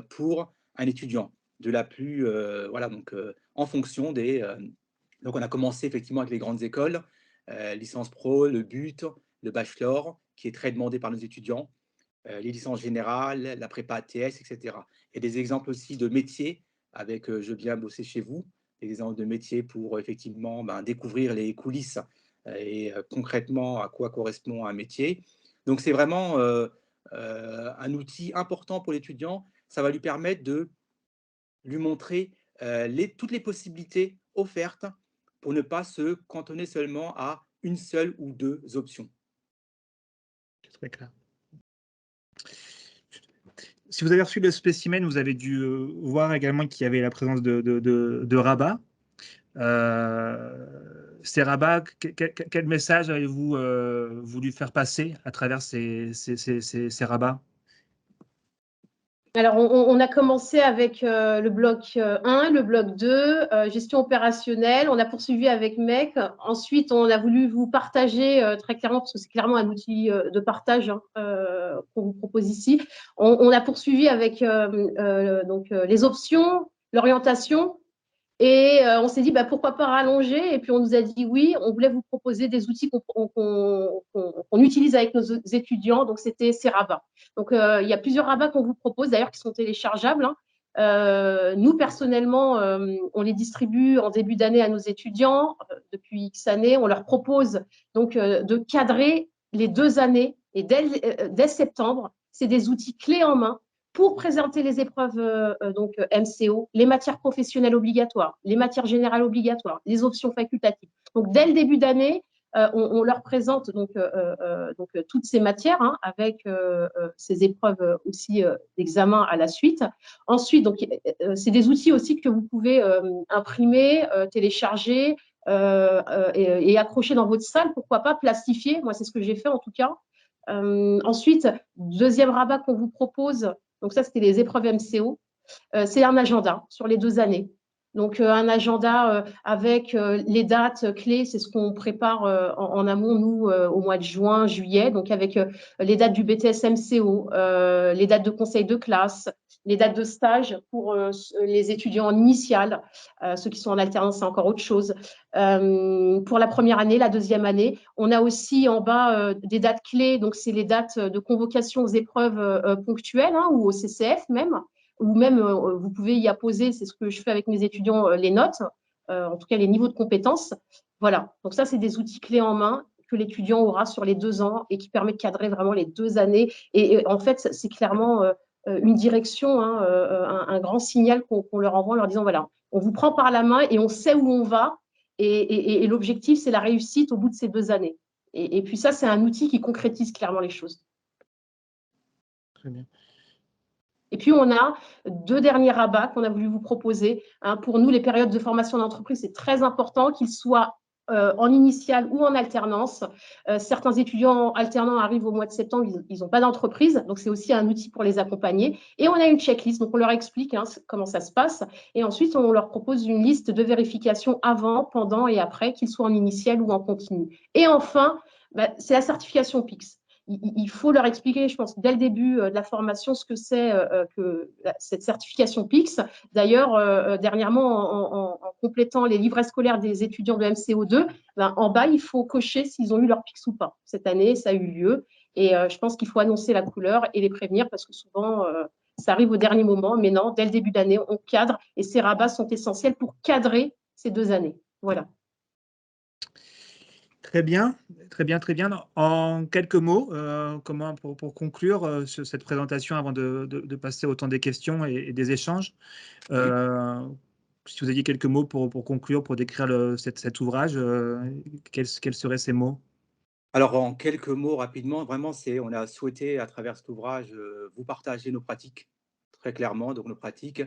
pour un étudiant, de la plus, voilà, donc en fonction des. Donc on a commencé effectivement avec les grandes écoles, licence pro, le but, le bachelor, qui est très demandé par nos étudiants, les licences générales, la prépa ATS, etc. Et des exemples aussi de métiers avec Je viens bosser chez vous, des exemples de métiers pour effectivement découvrir les coulisses et concrètement à quoi correspond un métier. Donc c'est vraiment un outil important pour l'étudiant. Ça va lui permettre de lui montrer toutes les possibilités offertes pour ne pas se cantonner seulement à une seule ou deux options. Très clair. Si vous avez reçu le spécimen, vous avez dû voir également qu'il y avait la présence de rabats. Ces rabats, quel message avez-vous voulu faire passer à travers ces rabats? Alors, on a commencé avec le bloc 1, le bloc 2, gestion opérationnelle. On a poursuivi avec MEC. Ensuite, on a voulu vous partager très clairement, parce que c'est clairement un outil de partage hein, qu'on vous propose ici. On a poursuivi avec donc, les options, l'orientation. Et on s'est dit, bah, pourquoi pas rallonger? Et puis, on nous a dit oui, on voulait vous proposer des outils qu'on utilise avec nos étudiants. Donc, c'était ces rabats. Donc, il y a plusieurs rabats qu'on vous propose, d'ailleurs, qui sont téléchargeables. Hein. Nous, personnellement, on les distribue en début d'année à nos étudiants depuis X années. On leur propose donc de cadrer les 2 années. Et dès septembre, c'est des outils clés en main pour présenter les épreuves donc MCO, les matières professionnelles obligatoires, les matières générales obligatoires, les options facultatives. Donc, dès le début d'année, on leur présente donc toutes ces matières hein, avec ces épreuves aussi d'examen à la suite. Ensuite, donc c'est des outils aussi que vous pouvez imprimer, télécharger et accrocher dans votre salle. Pourquoi pas plastifier? Moi, c'est ce que j'ai fait en tout cas. Ensuite, deuxième rabat qu'on vous propose, donc ça, c'était les épreuves MCO. C'est un agenda sur les 2 années. Donc, un agenda avec les dates clés, c'est ce qu'on prépare en amont, nous, au mois de juin, juillet, donc avec les dates du BTS MCO, les dates de conseil de classe, les dates de stage pour les étudiants en initiale, ceux qui sont en alternance, c'est encore autre chose. Pour la première année, la deuxième année, on a aussi en bas des dates clés, donc c'est les dates de convocation aux épreuves ponctuelles hein, ou au CCF même, ou même vous pouvez y apposer, c'est ce que je fais avec mes étudiants, les notes, en tout cas les niveaux de compétences. Voilà, donc ça, c'est des outils clés en main que l'étudiant aura sur les 2 ans et qui permet de cadrer vraiment les 2 années. Et en fait, c'est clairement une direction, hein, un grand signal qu'on leur envoie en leur disant, voilà, on vous prend par la main et on sait où on va. Et l'objectif, c'est la réussite au bout de ces 2 années. Et puis ça, c'est un outil qui concrétise clairement les choses. Très bien. Et puis, on a 2 derniers rabats qu'on a voulu vous proposer. Hein. Pour nous, les périodes de formation d'entreprise, c'est très important qu'ils soient en initiale ou en alternance. Certains étudiants alternants arrivent au mois de septembre, ils n'ont pas d'entreprise, donc c'est aussi un outil pour les accompagner. Et on a une checklist, donc on leur explique hein, comment ça se passe. Et ensuite, on leur propose une liste de vérification avant, pendant et après, qu'ils soient en initiale ou en continu. Et enfin, c'est la certification PIX. Il faut leur expliquer, je pense, dès le début de la formation, ce que c'est que cette certification PIX. D'ailleurs, dernièrement, en complétant les livrets scolaires des étudiants de MCO2, en bas, il faut cocher s'ils ont eu leur PIX ou pas. Cette année, ça a eu lieu. Et je pense qu'il faut annoncer la couleur et les prévenir parce que souvent, ça arrive au dernier moment. Mais non, dès le début d'année, on cadre et ces rabats sont essentiels pour cadrer ces 2 années. Voilà. Très bien, très bien, très bien. En quelques mots, comment pour conclure sur cette présentation avant de passer au temps des questions et des échanges, si vous aviez quelques mots pour conclure, pour décrire cet ouvrage, quels seraient ces mots? Alors, en quelques mots rapidement, vraiment, on a souhaité à travers cet ouvrage vous partager nos pratiques, très clairement, donc nos pratiques.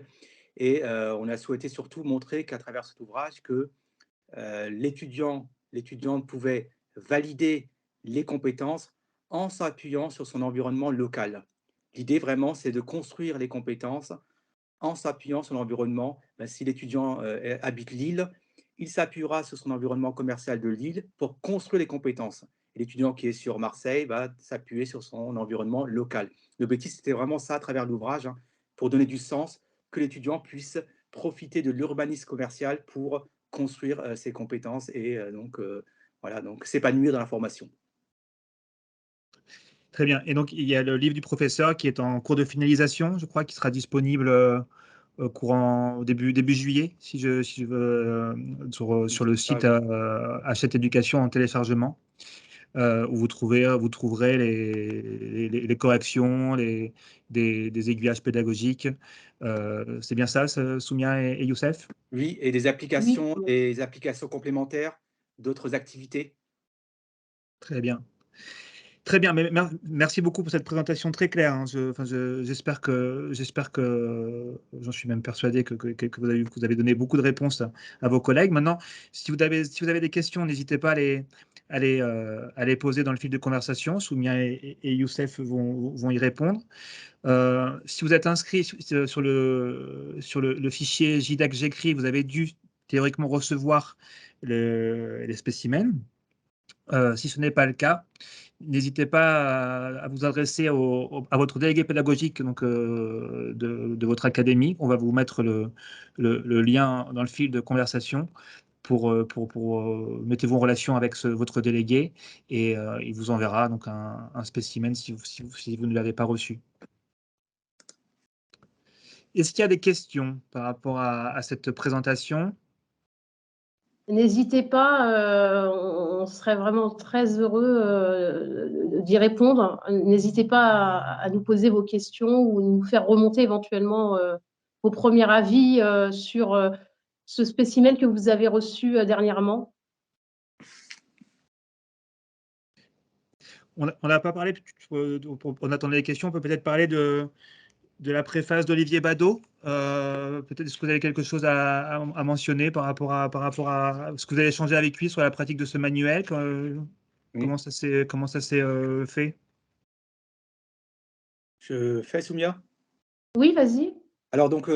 Et on a souhaité surtout montrer qu'à travers cet ouvrage, que l'étudiante pouvait valider les compétences en s'appuyant sur son environnement local. L'idée vraiment, c'est de construire les compétences en s'appuyant sur l'environnement. Si l'étudiant habite Lille, il s'appuiera sur son environnement commercial de Lille pour construire les compétences. Et l'étudiant qui est sur Marseille va s'appuyer sur son environnement local. L'objectif, c'était vraiment ça à travers l'ouvrage, hein, pour donner du sens, que l'étudiant puisse profiter de l'urbanisme commercial pour construire ses compétences et voilà, donc s'épanouir dans la formation. Très bien. Et donc, il y a le livre du professeur qui est en cours de finalisation, je crois, qui sera disponible au début juillet, si je veux, sur le site Hachette Éducation en téléchargement, où vous trouverez les corrections, des aiguillages pédagogiques. C'est bien ça, Soumia et Youssef? Oui, et Oui. des applications complémentaires, d'autres activités. Très bien. Très bien, mais merci beaucoup pour cette présentation très claire, hein. J'espère que, j'en suis même persuadé que vous avez donné beaucoup de réponses à vos collègues. Maintenant, si vous avez des questions, n'hésitez pas à les poser dans le fil de conversation. Soumia et Youssef vont y répondre. Si vous êtes inscrit sur le fichier JDAC J'écris, vous avez dû théoriquement recevoir les spécimens. Si ce n'est pas le cas, n'hésitez pas à vous adresser à votre délégué pédagogique donc, de votre académie. On va vous mettre le lien dans le fil de conversation pour mettez-vous en relation avec votre délégué et il vous enverra donc un spécimen si vous ne l'avez pas reçu. Est-ce qu'il y a des questions par rapport à cette présentation? N'hésitez pas, on serait vraiment très heureux d'y répondre. N'hésitez pas à nous poser vos questions ou nous faire remonter éventuellement vos premiers avis sur ce spécimen que vous avez reçu dernièrement. On n'a pas parlé, on attendait les questions, on peut peut-être parler de la préface d'Olivier Badeau. Peut-être est-ce que vous avez quelque chose à mentionner par rapport à ce que vous avez échangé avec lui sur la pratique de ce manuel. Oui. Comment ça s'est fait? Je fais, Soumia? Oui, vas-y. Alors donc,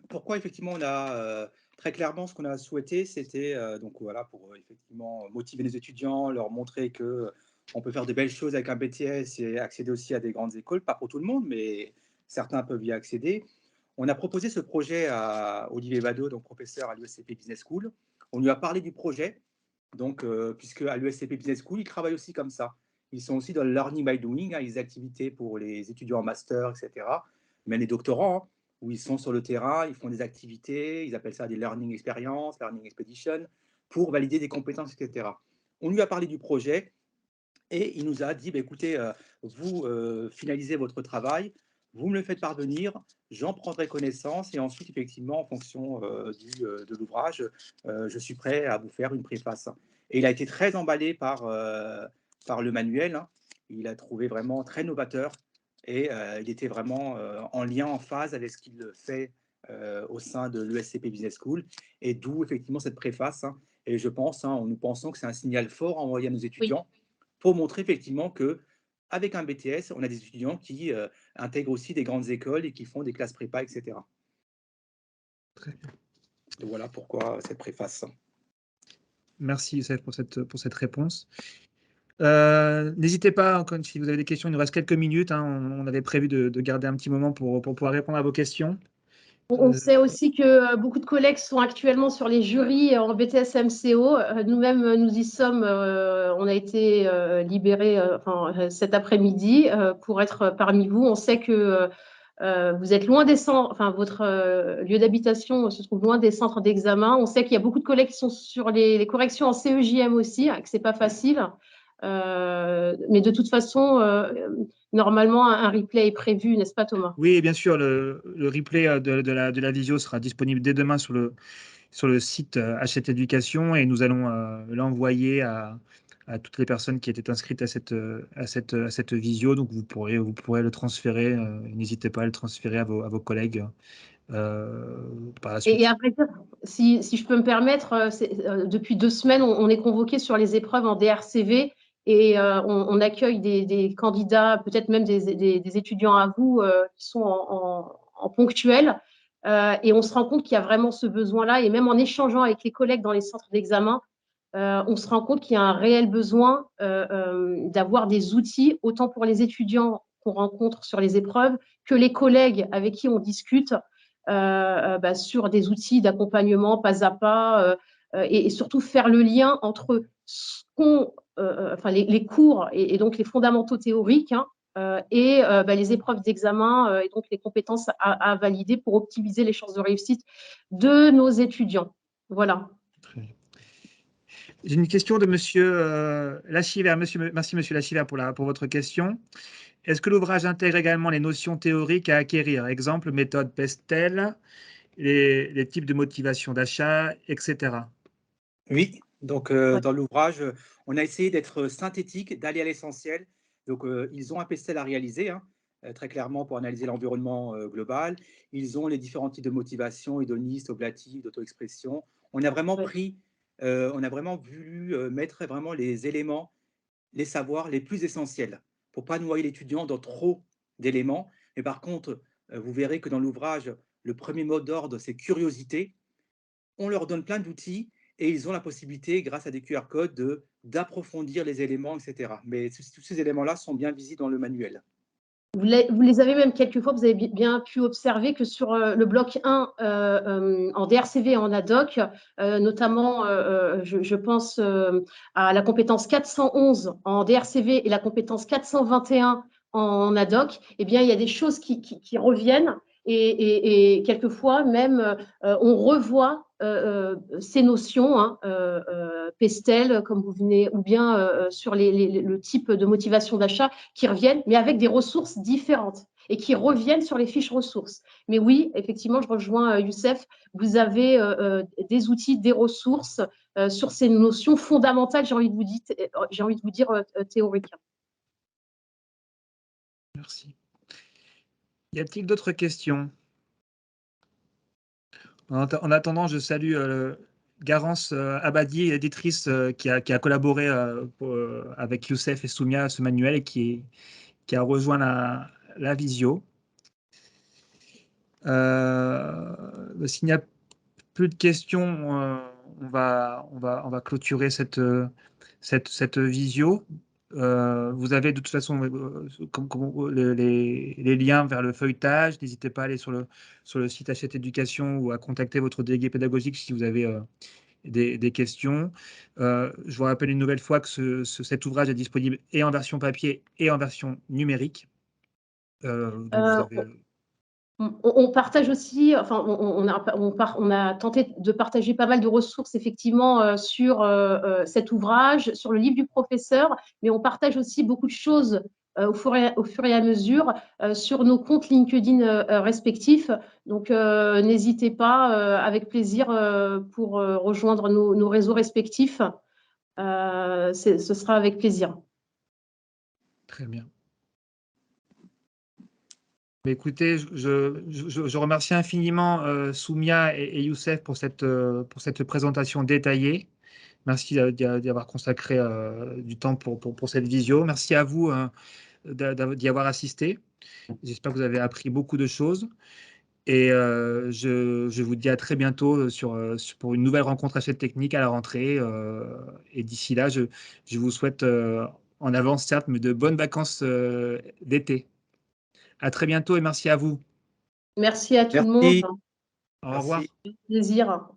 pourquoi effectivement on a très clairement ce qu'on a souhaité, c'était donc voilà, pour effectivement motiver les étudiants, leur montrer que on peut faire de belles choses avec un BTS et accéder aussi à des grandes écoles, pas pour tout le monde, mais certains peuvent y accéder. On a proposé ce projet à Olivier Badeau, donc professeur à l'USCP Business School. On lui a parlé du projet, donc puisque à l'USCP Business School, ils travaillent aussi comme ça. Ils sont aussi dans le learning by doing, hein, les activités pour les étudiants en master, etc., même les doctorants, hein, où ils sont sur le terrain, ils font des activités, ils appellent ça des learning experience, learning expedition, pour valider des compétences, etc. On lui a parlé du projet et il nous a dit, bah, écoutez, vous finalisez votre travail, vous me le faites parvenir, j'en prendrai connaissance et ensuite, effectivement, en fonction de l'ouvrage, je suis prêt à vous faire une préface. Et il a été très emballé par le manuel, hein. Il a trouvé vraiment très novateur et il était vraiment en lien, en phase avec ce qu'il fait au sein de l'ESCP Business School, et d'où effectivement cette préface, hein. Et je pense, hein, nous pensons que c'est un signal fort envoyé à nos Oui. étudiants pour montrer effectivement que avec un BTS, on a des étudiants qui intègrent aussi des grandes écoles et qui font des classes prépa, etc. Très bien. Donc voilà pourquoi cette préface. Merci Youssef pour cette réponse. N'hésitez pas, si vous avez des questions, il nous reste quelques minutes, hein, on avait prévu de garder un petit moment pour pouvoir répondre à vos questions. On sait aussi que beaucoup de collègues sont actuellement sur les jurys en BTS MCO. Nous-mêmes, nous y sommes. On a été libérés cet après-midi pour être parmi vous. On sait que vous êtes loin des centres, enfin votre lieu d'habitation se trouve loin des centres d'examen. On sait qu'il y a beaucoup de collègues qui sont sur les corrections en CEJM aussi, que c'est pas facile. Mais de toute façon, normalement, un replay est prévu, n'est-ce pas, Thomas? Oui, bien sûr, le replay de la visio sera disponible dès demain sur le site Hachette Éducation et nous allons l'envoyer à toutes les personnes qui étaient inscrites à cette visio. Donc, vous pourrez le transférer. N'hésitez pas à le transférer à vos collègues par la suite. Et après, si je peux me permettre, depuis 2 semaines, on est convoqué sur les épreuves en DRCV et on accueille des candidats, peut-être même des étudiants à vous qui sont en ponctuel. Et on se rend compte qu'il y a vraiment ce besoin-là. Et même en échangeant avec les collègues dans les centres d'examen, on se rend compte qu'il y a un réel besoin d'avoir des outils, autant pour les étudiants qu'on rencontre sur les épreuves que les collègues avec qui on discute sur des outils d'accompagnement pas à pas et surtout faire le lien entre ce les cours et donc les fondamentaux théoriques et les épreuves d'examen et donc les compétences à valider pour optimiser les chances de réussite de nos étudiants. Voilà. J'ai une question de Monsieur Lachiver. Merci Monsieur Lachiver pour votre question. Est-ce que l'ouvrage intègre également les notions théoriques à acquérir? Exemple, méthode Pestel, les types de motivation d'achat, etc. Oui, donc dans l'ouvrage, on a essayé d'être synthétique, d'aller à l'essentiel. Donc, ils ont un pestel à réaliser, très clairement, pour analyser l'environnement global. Ils ont les différents types de motivation, hédoniste, oblative, d'auto-expression. On a vraiment on a vraiment voulu mettre vraiment les éléments, les savoirs les plus essentiels, pour pas noyer l'étudiant dans trop d'éléments. Mais par contre, vous verrez que dans l'ouvrage, le premier mot d'ordre, c'est curiosité. On leur donne plein d'outils et ils ont la possibilité, grâce à des QR codes, d'approfondir les éléments, etc. Mais tous ces éléments-là sont bien visibles dans le manuel. Vous les avez même quelquefois, vous avez bien pu observer que sur le bloc 1 en DRCV et en ADOC, notamment, je pense à la compétence 411 en DRCV et la compétence 421 en ADOC, eh bien, il y a des choses qui reviennent et quelquefois même on revoit ces notions, Pestel, comme vous venez, ou bien sur le type de motivation d'achat qui reviennent, mais avec des ressources différentes et qui reviennent sur les fiches ressources. Mais oui, effectivement, je rejoins Youssef, vous avez des outils, des ressources sur ces notions fondamentales, j'ai envie de vous dire théoriques. Merci. Y a-t-il d'autres questions? En attendant, je salue Garance Abadi, éditrice qui a collaboré avec Youssef et Soumia à ce manuel et qui a rejoint la visio. S'il n'y a plus de questions, on va clôturer cette visio. Vous avez de toute façon les liens vers le feuilletage. N'hésitez pas à aller sur le site Hachette Éducation ou à contacter votre délégué pédagogique si vous avez des questions. Je vous rappelle une nouvelle fois que cet ouvrage est disponible et en version papier et en version numérique. Donc vous avez... On partage aussi, enfin, on a tenté de partager pas mal de ressources effectivement sur cet ouvrage, sur le livre du professeur, mais on partage aussi beaucoup de choses au fur et à mesure sur nos comptes LinkedIn respectifs. Donc, n'hésitez pas, avec plaisir, pour rejoindre nos réseaux respectifs. Ce sera avec plaisir. Très bien. Écoutez, je remercie infiniment Soumia et Youssef pour cette présentation détaillée. Merci d'y avoir consacré du temps pour cette visio. Merci à vous d'y avoir assisté. J'espère que vous avez appris beaucoup de choses. Et je vous dis à très bientôt pour une nouvelle rencontre Hachette Technique à la rentrée. Et d'ici là, je vous souhaite en avance, certes, mais de bonnes vacances d'été. À très bientôt et merci à vous. Merci à tout le monde. Au revoir. Plaisir.